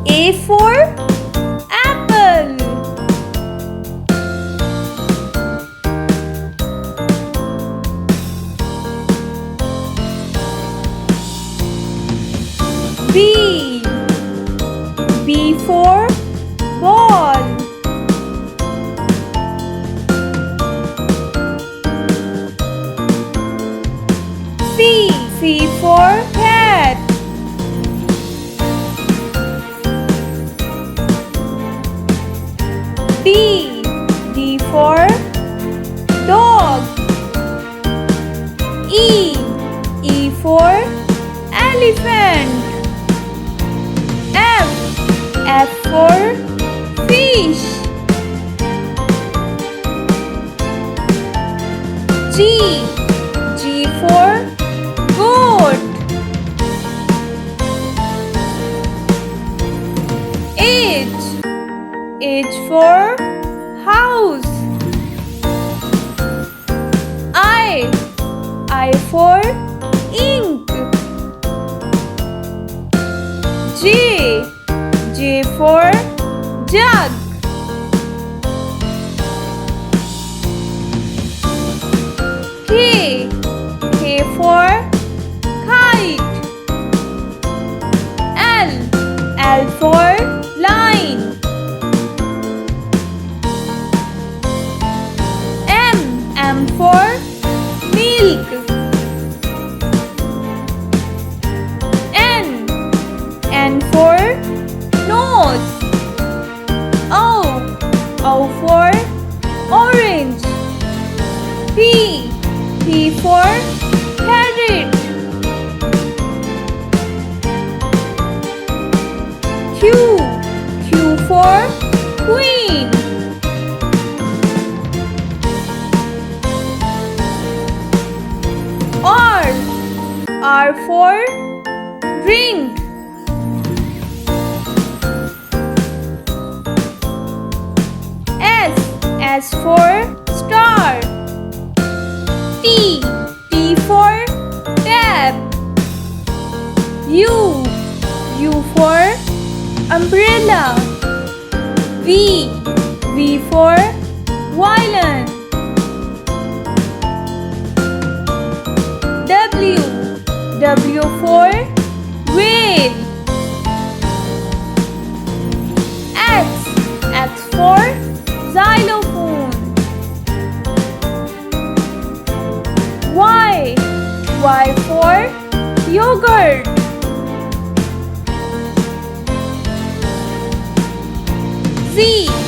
A for apple. B. B for ball. C. C for cat. D. D for dog. E. E for elephant. F. F for fish. G. G for goat. H. H for house. I for ink. J. J for jug. K. K for kite. L. L for line. M. M for milk. N. N for nose. O. O for orange. P. P for parrot. Q. Q for queen. R. R for drink. S. S for star. T. T for tab. U. U for umbrella. V. V for violin. W. W for whale. X. X for xylophone. Y. Y for yogurt. Z.